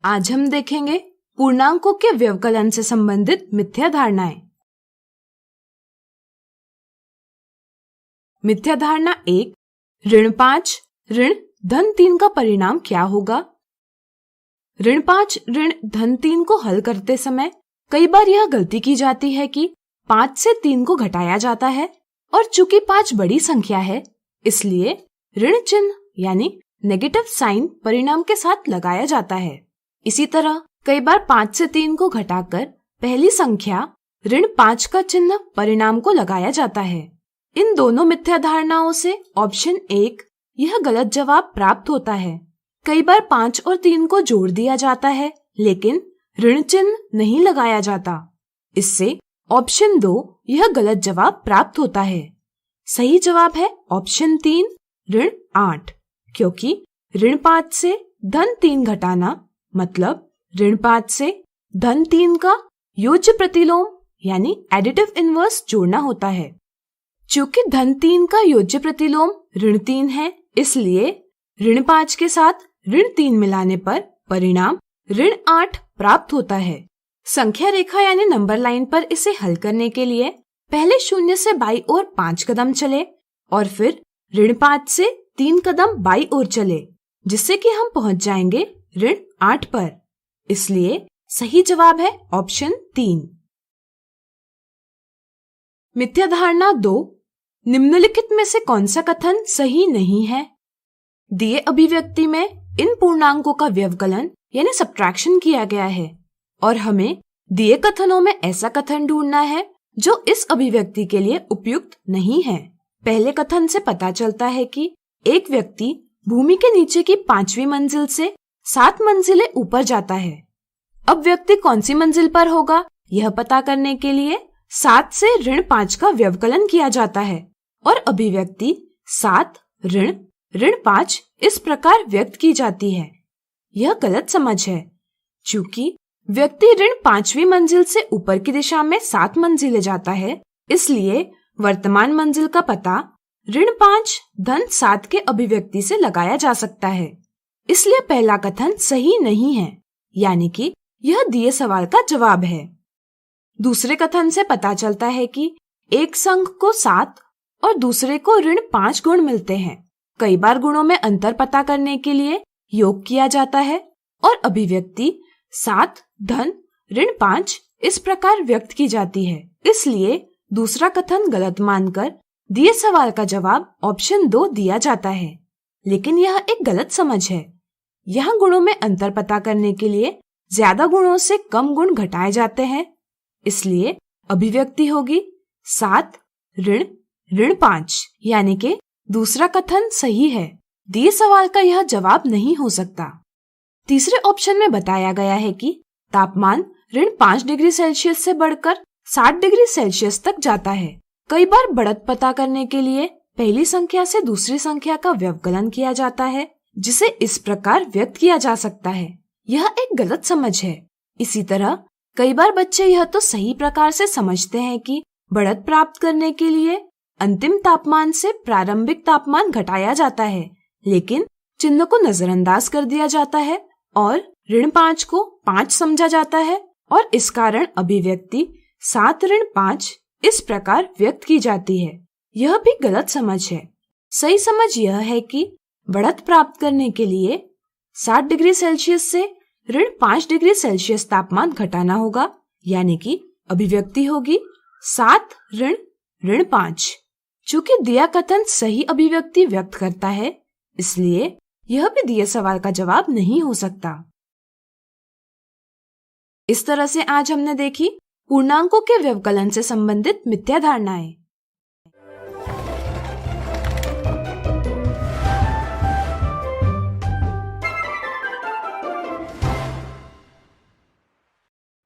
आज हम देखेंगे पूर्णांकों के व्यवकलन से संबंधित मिथ्या धारणाएं। मिथ्या धारणा 1, ऋण 5 ऋण धन 3 का परिणाम क्या होगा। ऋण 5 ऋण धन 3 को हल करते समय कई बार यह गलती की जाती है कि 5 से 3 को घटाया जाता है और चूंकि 5 बड़ी संख्या है इसलिए ऋण चिन्ह यानी नेगेटिव साइन परिणाम के साथ लगाया जाता है। इसी तरह कई बार 5 से 3 को घटाकर पहली संख्या ऋण 5 का चिन्ह परिणाम को लगाया जाता है। इन दोनों मिथ्या धारणाओं से ऑप्शन 1 यह गलत जवाब प्राप्त होता है। कई बार 5 और 3 को जोड़ दिया जाता है लेकिन ऋण चिन्ह नहीं लगाया जाता। इससे ऑप्शन 2 यह गलत जवाब प्राप्त होता है। सही जवाब है ऑप्शन 3 ऋण 8, क्योंकि ऋण 5 से धन 3 घटाना मतलब ऋण 5 से धन 3 का योज्य प्रतिलोम यानी एडिटिव इनवर्स जोड़ना होता है। चूंकि धन 3 का योज्य प्रतिलोम ऋण 3 है इसलिए ऋण 5 के साथ ऋण 3 मिलाने पर परिणाम ऋण 8 प्राप्त होता है। संख्या रेखा यानी नंबर लाइन पर इसे हल करने के लिए पहले 0 से बाईं ओर 5 कदम चले और फिर ऋण 5 से 3 कदम बाईं ओर चले, जिससे कि हम पहुंच जाएंगे ऋण 8 पर। इसलिए सही जवाब है ऑप्शन 3। मिथ्या धारणा 2, निम्नलिखित में से कौन सा कथन सही नहीं है। दिए अभिव्यक्ति में इन पूर्णांकों का व्यवकलन यानी सब्ट्रैक्शन किया गया है और हमें दिए कथनों में ऐसा कथन ढूंढना है जो इस अभिव्यक्ति के लिए उपयुक्त नहीं है। पहले कथन से पता चलता है कि एक व्यक्ति भूमि के नीचे की 5वीं मंजिल से 7 मंजिलें ऊपर जाता है। अब व्यक्ति कौन सी मंजिल पर होगा यह पता करने के लिए 7 से ऋण 5 का व्यवकलन किया जाता है और अभिव्यक्ति 7 ऋण 5 इस प्रकार व्यक्त की जाती है। यह गलत समझ है। चूंकि व्यक्ति ऋण 5वीं मंजिल से ऊपर की दिशा में 7 मंजिलें जाता है इसलिए वर्तमान मंजिल का पता ऋण 5 धन 7 के अभिव्यक्ति से लगाया जा सकता है। इसलिए पहला कथन सही नहीं है, यानी कि यह दिए सवाल का जवाब है। दूसरे कथन से पता चलता है कि एक संघ को 7 और दूसरे को ऋण 5 गुण मिलते हैं। कई बार गुणों में अंतर पता करने के लिए योग किया जाता है और अभिव्यक्ति 7 धन ऋण 5 इस प्रकार व्यक्त की जाती है। इसलिए दूसरा कथन गलत मानकर दिए सवाल का जवाब ऑप्शन 2 दिया जाता है, लेकिन यह एक गलत समझ है। यहाँ गुणों में अंतर पता करने के लिए ज्यादा गुणों से कम गुण घटाए जाते हैं। इसलिए अभिव्यक्ति होगी 7 ऋण 5, यानी कि दूसरा कथन सही है। दिए सवाल का यह जवाब नहीं हो सकता। तीसरे ऑप्शन में बताया गया है कि तापमान ऋण 5 डिग्री सेल्सियस से बढ़कर 60 डिग्री सेल्सियस तक जाता है। कई बार बढ़त पता करने के लिए पहली संख्या से दूसरी संख्या का व्यवकलन किया जाता है, जिसे इस प्रकार व्यक्त किया जा सकता है। यह एक गलत समझ है। इसी तरह कई बार बच्चे यह तो सही प्रकार से समझते हैं कि बढ़त प्राप्त करने के लिए अंतिम तापमान से प्रारंभिक तापमान घटाया जाता है, लेकिन चिन्ह को नजरअंदाज कर दिया जाता है और ऋण 5 को 5 समझा जाता है और इस कारण अभिव्यक्ति 7 ऋण 5 इस प्रकार व्यक्त की जाती है। यह भी गलत समझ है। सही समझ यह है कि बढ़त प्राप्त करने के लिए 60 डिग्री सेल्सियस से ऋण 5 डिग्री सेल्सियस तापमान घटाना होगा, यानी कि अभिव्यक्ति होगी 7 ऋण 5। चूंकि दिया कथन सही अभिव्यक्ति व्यक्त करता है इसलिए यह भी दिए सवाल का जवाब नहीं हो सकता। इस तरह से आज हमने देखी पूर्णांकों के व्यवकलन से संबंधित मिथ्या धारणाएं।